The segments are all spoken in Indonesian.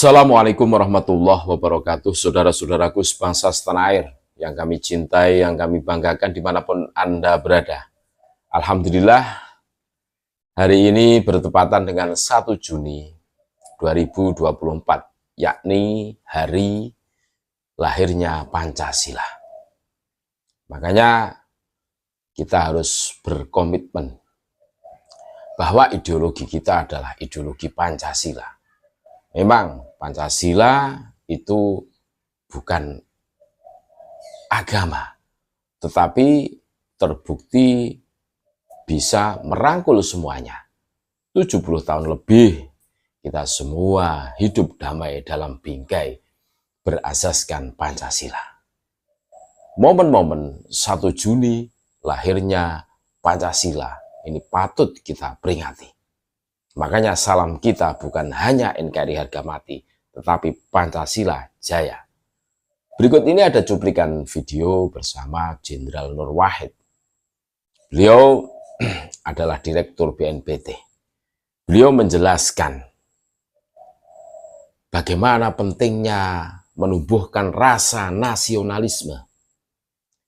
Assalamualaikum warahmatullahi wabarakatuh. Saudara-saudaraku sebangsa setanah air yang kami cintai, yang kami banggakan dimanapun Anda berada. Alhamdulillah, hari ini bertepatan dengan 1 Juni 2024, yakni hari lahirnya Pancasila. Makanya kita harus berkomitmen bahwa ideologi kita adalah ideologi Pancasila. Memang Pancasila itu bukan agama, tetapi terbukti bisa merangkul semuanya. 70 tahun lebih kita semua hidup damai dalam bingkai berasaskan Pancasila. Momen-momen 1 Juni lahirnya Pancasila ini patut kita peringati. Makanya salam kita bukan hanya NKRI harga mati, tetapi Pancasila jaya. Berikut ini ada cuplikan video bersama Jenderal Nur Wahid. Beliau adalah Direktur BNPT. Beliau menjelaskan bagaimana pentingnya menumbuhkan rasa nasionalisme,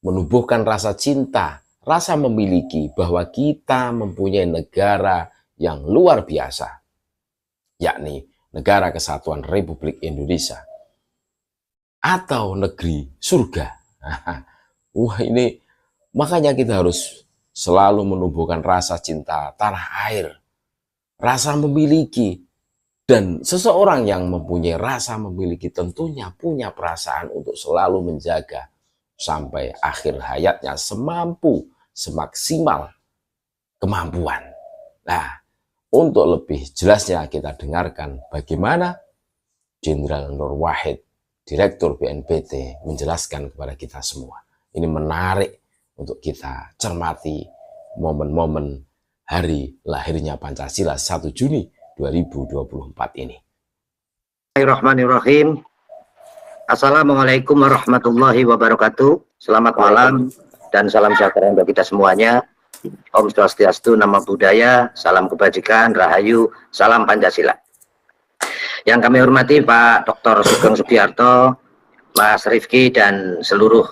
menumbuhkan rasa cinta, rasa memiliki bahwa kita mempunyai negara yang luar biasa, yakni Negara Kesatuan Republik Indonesia atau negeri surga. Wah, ini makanya kita harus selalu menumbuhkan rasa cinta tanah air, rasa memiliki, dan seseorang yang mempunyai rasa memiliki tentunya punya perasaan untuk selalu menjaga sampai akhir hayatnya semampu, semaksimal kemampuan. Nah, untuk lebih jelasnya kita dengarkan bagaimana Jenderal Nur Wahid, Direktur BNPT, menjelaskan kepada kita semua. Ini menarik untuk kita cermati momen-momen hari lahirnya Pancasila 1 Juni 2024 ini. Bismillahirrahmanirrahim. Assalamualaikum warahmatullahi wabarakatuh. Selamat malam dan salam sejahtera untuk kita semuanya. Om Swastiastu, Namo Buddhaya, salam kebajikan, rahayu, salam Pancasila. Yang kami hormati Pak Dr. Sugeng Sugiharto, Mas Rifki, dan seluruh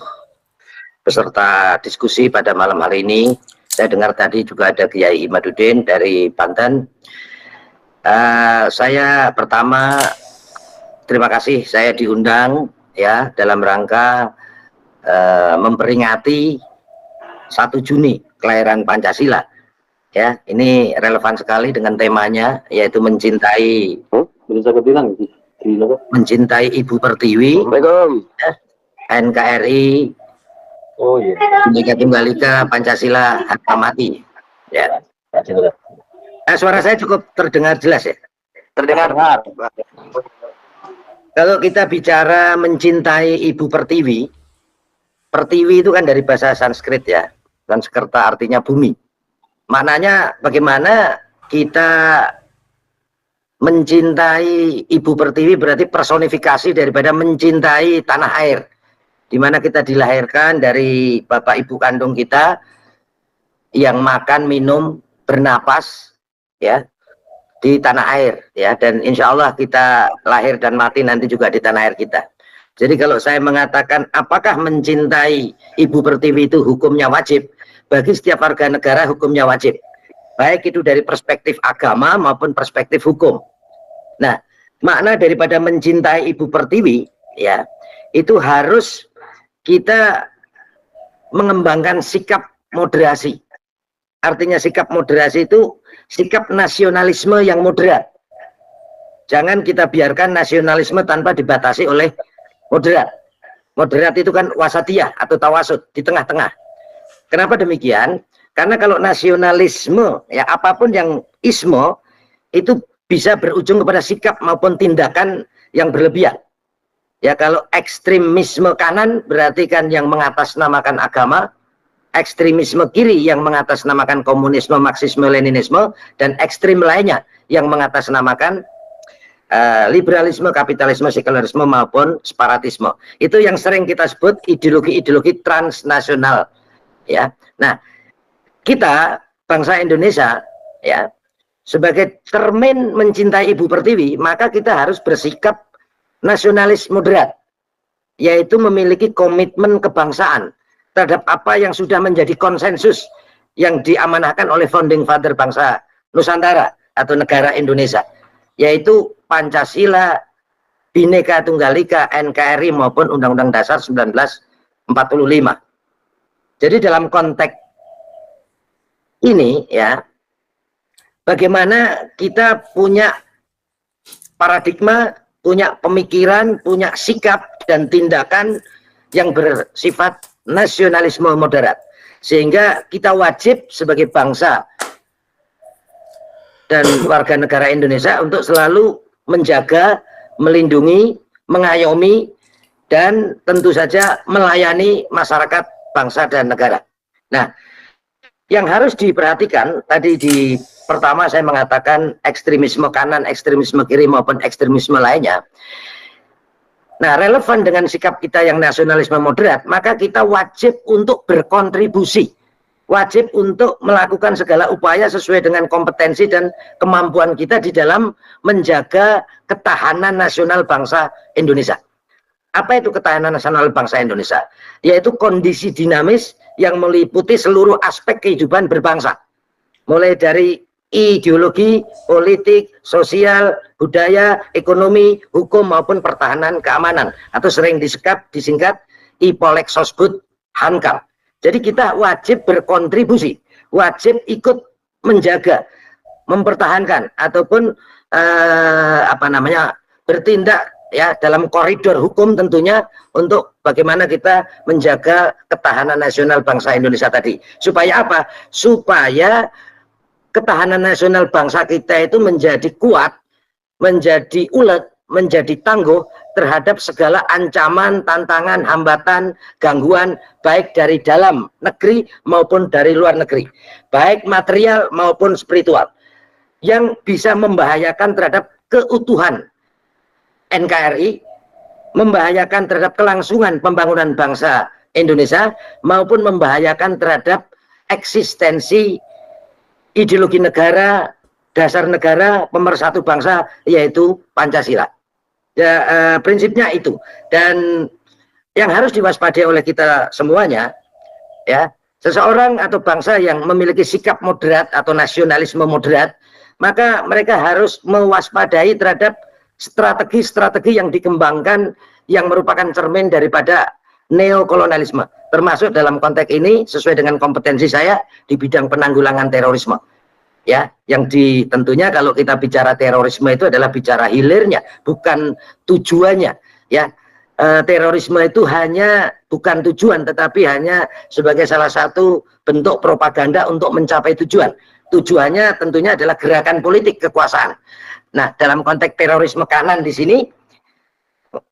peserta diskusi pada malam hari ini. Saya dengar tadi juga ada Kiai Imaduddin dari Banten. Saya pertama terima kasih saya diundang ya dalam rangka memperingati 1 Juni kelahiran Pancasila. Ya, ini relevan sekali dengan temanya, yaitu mencintai mencintai Ibu Pertiwi, ya, NKRI, Bhinneka Tunggal Ika, Pancasila harga mati. Ya. Suara saya cukup terdengar jelas ya? Terdengar. Kalau kita bicara mencintai Ibu Pertiwi, Pertiwi itu kan dari bahasa Sanskrit ya, Sanskerta artinya bumi. Maknanya bagaimana kita mencintai Ibu Pertiwi berarti personifikasi daripada mencintai tanah air, di mana kita dilahirkan dari bapak ibu kandung kita yang makan, minum, bernapas ya di tanah air ya, dan insya Allah kita lahir dan mati nanti juga di tanah air kita. Jadi kalau saya mengatakan apakah mencintai Ibu Pertiwi itu hukumnya wajib, bagi setiap warga negara hukumnya wajib, baik itu dari perspektif agama maupun perspektif hukum. Nah, makna daripada mencintai Ibu Pertiwi ya, itu harus kita mengembangkan sikap moderasi. Artinya sikap moderasi itu sikap nasionalisme yang moderat. Jangan kita biarkan nasionalisme tanpa dibatasi oleh moderat. Moderat itu kan wasatiyah atau tawasud, di tengah-tengah. Kenapa demikian? Karena kalau nasionalisme, ya apapun yang ismo, itu bisa berujung kepada sikap maupun tindakan yang berlebihan. Ya kalau ekstremisme kanan berarti kan yang mengatasnamakan agama, ekstremisme kiri yang mengatasnamakan komunisme, marxisme, leninisme, dan ekstrim lainnya yang mengatasnamakan liberalisme, kapitalisme, sekularisme maupun separatisme. Itu yang sering kita sebut ideologi-ideologi transnasional. Ya, nah kita bangsa Indonesia ya sebagai cermin mencintai Ibu Pertiwi, maka kita harus bersikap nasionalis moderat, yaitu memiliki komitmen kebangsaan terhadap apa yang sudah menjadi konsensus yang diamanahkan oleh founding father bangsa Nusantara atau negara Indonesia, yaitu Pancasila, Bhinneka Tunggal Ika, NKRI maupun Undang-Undang Dasar 1945. Jadi dalam konteks ini ya, bagaimana kita punya paradigma, punya pemikiran, punya sikap dan tindakan yang bersifat nasionalisme moderat, sehingga kita wajib sebagai bangsa dan warga negara Indonesia untuk selalu menjaga, melindungi, mengayomi, dan tentu saja melayani masyarakat, bangsa dan negara. Nah, yang harus diperhatikan tadi di pertama saya mengatakan ekstremisme kanan, ekstremisme kiri maupun ekstremisme lainnya. Nah, relevan dengan sikap kita yang nasionalisme moderat, maka kita wajib untuk berkontribusi, wajib untuk melakukan segala upaya sesuai dengan kompetensi dan kemampuan kita di dalam menjaga ketahanan nasional bangsa Indonesia. Apa itu ketahanan nasional bangsa Indonesia? Yaitu kondisi dinamis yang meliputi seluruh aspek kehidupan berbangsa. Mulai dari ideologi, politik, sosial, budaya, ekonomi, hukum maupun pertahanan keamanan, atau sering disingkat IPOLEK Sosbud Hankam. Jadi kita wajib berkontribusi, wajib ikut menjaga, mempertahankan ataupun bertindak ya dalam koridor hukum tentunya untuk bagaimana kita menjaga ketahanan nasional bangsa Indonesia tadi. Supaya apa? Supaya ketahanan nasional bangsa kita itu menjadi kuat, menjadi ulet, menjadi tangguh terhadap segala ancaman, tantangan, hambatan, gangguan baik dari dalam negeri maupun dari luar negeri, baik material maupun spiritual, yang bisa membahayakan terhadap keutuhan NKRI, membahayakan terhadap kelangsungan pembangunan bangsa Indonesia, maupun membahayakan terhadap eksistensi ideologi negara, dasar negara, pemersatu bangsa, yaitu Pancasila. Ya, prinsipnya itu. Dan yang harus diwaspadai oleh kita semuanya, ya, seseorang atau bangsa yang memiliki sikap moderat atau nasionalisme moderat, maka mereka harus mewaspadai terhadap strategi-strategi yang dikembangkan yang merupakan cermin daripada neokolonialisme, termasuk dalam konteks ini sesuai dengan kompetensi saya di bidang penanggulangan terorisme. Ya, yang tentunya kalau kita bicara terorisme itu adalah bicara hilirnya, bukan tujuannya. Ya, terorisme itu bukan tujuan, tetapi hanya sebagai salah satu bentuk propaganda untuk mencapai tujuan. Tujuannya tentunya adalah gerakan politik kekuasaan. Nah, dalam konteks terorisme kanan di sini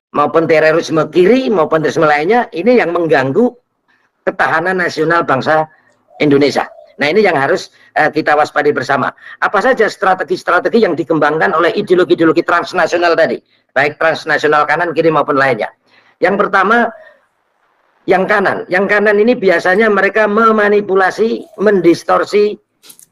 maupun terorisme kiri maupun terorisme lainnya, ini yang mengganggu ketahanan nasional bangsa Indonesia. Nah, ini yang harus kita waspadai bersama. Apa saja strategi-strategi yang dikembangkan oleh ideologi-ideologi transnasional tadi, baik transnasional kanan, kiri maupun lainnya. Yang pertama, yang kanan. Yang kanan ini biasanya mereka memanipulasi, mendistorsi,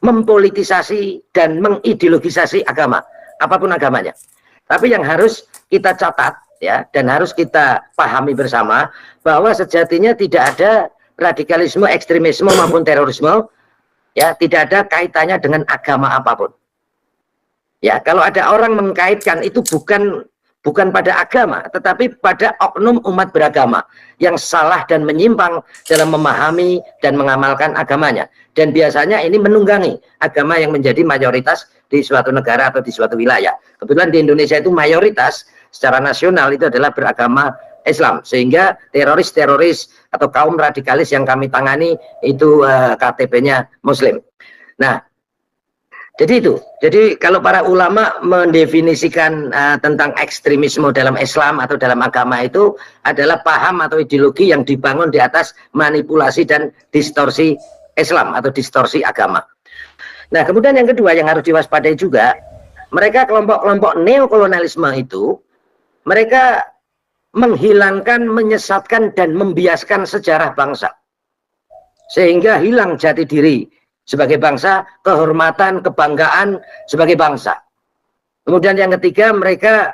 mempolitisasi, dan mengideologisasi agama, apapun agamanya. Tapi yang harus kita catat ya, dan harus kita pahami bersama, bahwa sejatinya tidak ada radikalisme, ekstremisme maupun terorisme, ya, tidak ada kaitannya dengan agama apapun. Ya, kalau ada orang mengkaitkan itu bukan pada agama, tetapi pada oknum umat beragama yang salah dan menyimpang dalam memahami dan mengamalkan agamanya. Dan biasanya ini menunggangi agama yang menjadi mayoritas di suatu negara atau di suatu wilayah. Kebetulan di Indonesia itu mayoritas secara nasional itu adalah beragama Islam, sehingga teroris-teroris atau kaum radikalis yang kami tangani itu KTP-nya Muslim. Nah, jadi itu. Jadi kalau para ulama mendefinisikan tentang ekstremisme dalam Islam atau dalam agama itu adalah paham atau ideologi yang dibangun di atas manipulasi dan distorsi Islam atau distorsi agama. Nah, kemudian yang kedua yang harus diwaspadai juga, mereka kelompok-kelompok neokolonialisme itu, mereka menghilangkan, menyesatkan, dan membiaskan sejarah bangsa. Sehingga hilang jati diri sebagai bangsa, kehormatan, kebanggaan sebagai bangsa. Kemudian yang ketiga, mereka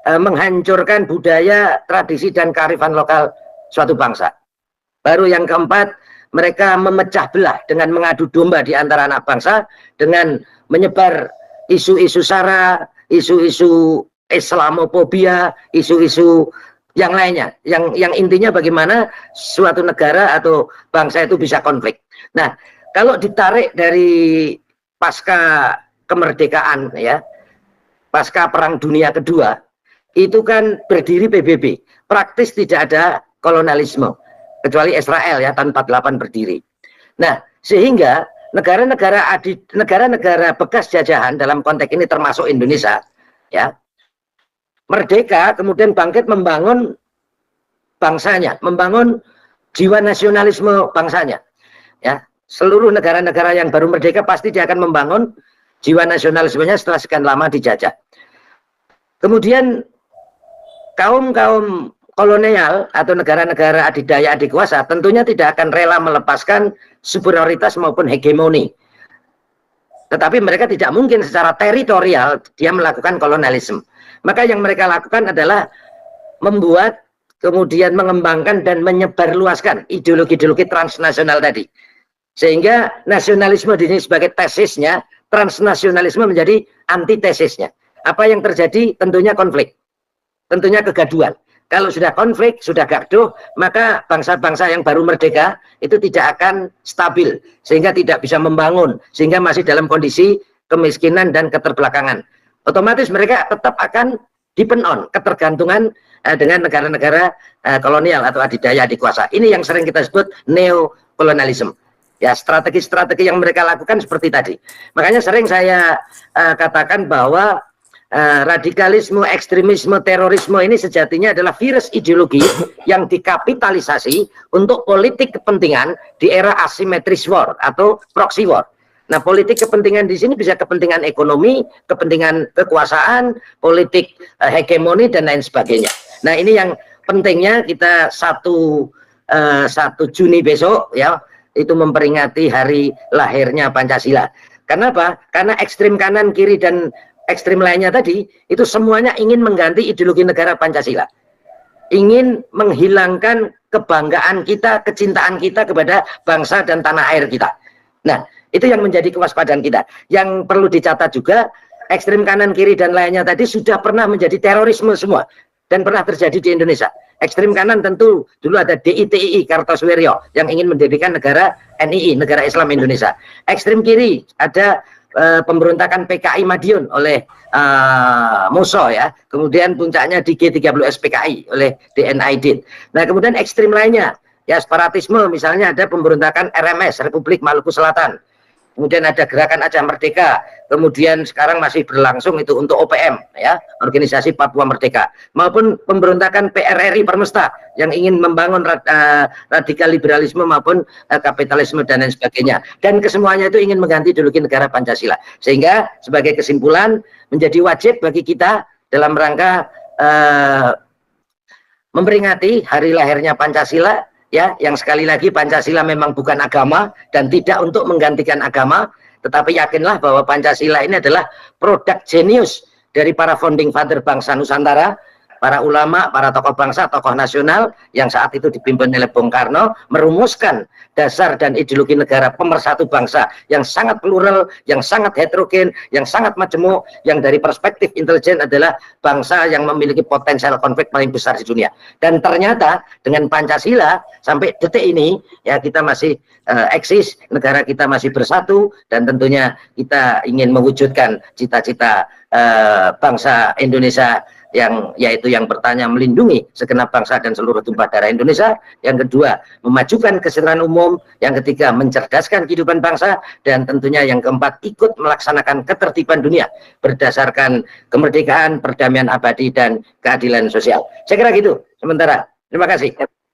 menghancurkan budaya, tradisi, dan kearifan lokal suatu bangsa. Baru yang keempat, mereka memecah belah dengan mengadu domba di antara anak bangsa, dengan menyebar isu-isu sara, isu-isu Islamofobia, isu-isu yang lainnya, yang intinya bagaimana suatu negara atau bangsa itu bisa konflik. Nah, kalau ditarik dari pasca kemerdekaan, ya, pasca Perang Dunia Kedua, itu kan berdiri PBB, praktis tidak ada kolonialisme, kecuali Israel ya, tahun 48 berdiri. Nah, sehingga negara-negara bekas jajahan dalam konteks ini termasuk Indonesia, ya, merdeka kemudian bangkit membangun bangsanya, membangun jiwa nasionalisme bangsanya. Ya, seluruh negara-negara yang baru merdeka pasti dia akan membangun jiwa nasionalismenya setelah sekian lama dijajah. Kemudian kaum kolonial atau negara-negara adidaya adikuasa tentunya tidak akan rela melepaskan superioritas maupun hegemoni. Tetapi mereka tidak mungkin secara teritorial dia melakukan kolonialisme. Maka yang mereka lakukan adalah membuat, kemudian mengembangkan dan menyebarluaskan ideologi-ideologi transnasional tadi. Sehingga nasionalisme di sini sebagai tesisnya, transnasionalisme menjadi antitesisnya. Apa yang terjadi? Tentunya konflik. Tentunya kegaduhan. Kalau sudah konflik, sudah gaduh, maka bangsa-bangsa yang baru merdeka itu tidak akan stabil. Sehingga tidak bisa membangun. Sehingga masih dalam kondisi kemiskinan dan keterbelakangan. Otomatis mereka tetap akan depend on, ketergantungan dengan negara-negara kolonial atau adidaya adikuasa. Ini yang sering kita sebut neokolonialisme. Ya, strategi-strategi yang mereka lakukan seperti tadi. Makanya sering saya katakan bahwa radikalisme, ekstremisme, terorisme ini sejatinya adalah virus ideologi yang dikapitalisasi untuk politik kepentingan di era asymmetris war atau proxy war. Nah, politik kepentingan di sini bisa kepentingan ekonomi, kepentingan kekuasaan, politik hegemoni dan lain sebagainya. Nah, ini yang pentingnya kita 1 Juni besok ya, itu memperingati hari lahirnya Pancasila. Kenapa? Karena ekstrim kanan, kiri dan ekstrim lainnya tadi itu semuanya ingin mengganti ideologi negara Pancasila. Ingin menghilangkan kebanggaan kita, kecintaan kita kepada bangsa dan tanah air kita. Nah, itu yang menjadi kewaspadaan kita. Yang perlu dicatat juga, ekstrim kanan, kiri, dan lainnya tadi sudah pernah menjadi terorisme semua. Dan pernah terjadi di Indonesia. Ekstrim kanan tentu dulu ada DITII, Kartosuwiryo, yang ingin mendirikan negara NII, Negara Islam Indonesia. Ekstrim kiri ada pemberontakan PKI Madiun oleh Muso ya. Kemudian puncaknya di G30S PKI oleh DNAIDIN. Nah, kemudian ekstrim lainnya, ya separatisme misalnya ada pemberontakan RMS, Republik Maluku Selatan. Kemudian ada gerakan Aceh Merdeka, kemudian sekarang masih berlangsung itu untuk OPM ya, Organisasi Papua Merdeka, maupun pemberontakan PRRI Permesta yang ingin membangun radikal liberalisme maupun kapitalisme dan lain sebagainya. Dan kesemuanya itu ingin mengganti ideologi negara Pancasila. Sehingga sebagai kesimpulan menjadi wajib bagi kita dalam rangka memperingati hari lahirnya Pancasila. Ya, yang sekali lagi Pancasila memang bukan agama dan tidak untuk menggantikan agama, tetapi yakinlah bahwa Pancasila ini adalah produk jenius dari para founding father bangsa Nusantara, para ulama, para tokoh bangsa, tokoh nasional yang saat itu dipimpin oleh Bung Karno, merumuskan dasar dan ideologi negara pemersatu bangsa yang sangat plural, yang sangat heterogen, yang sangat majemuk, yang dari perspektif intelijen adalah bangsa yang memiliki potensial konflik paling besar di dunia. Dan ternyata dengan Pancasila sampai detik ini ya kita masih eksis, negara kita masih bersatu, dan tentunya kita ingin mewujudkan cita-cita bangsa Indonesia yang yaitu yang pertama melindungi segenap bangsa dan seluruh tumpah darah Indonesia, yang kedua memajukan kesejahteraan umum, yang ketiga mencerdaskan kehidupan bangsa, dan tentunya yang keempat ikut melaksanakan ketertiban dunia berdasarkan kemerdekaan, perdamaian abadi dan keadilan sosial. Saya kira gitu sementara. Terima kasih.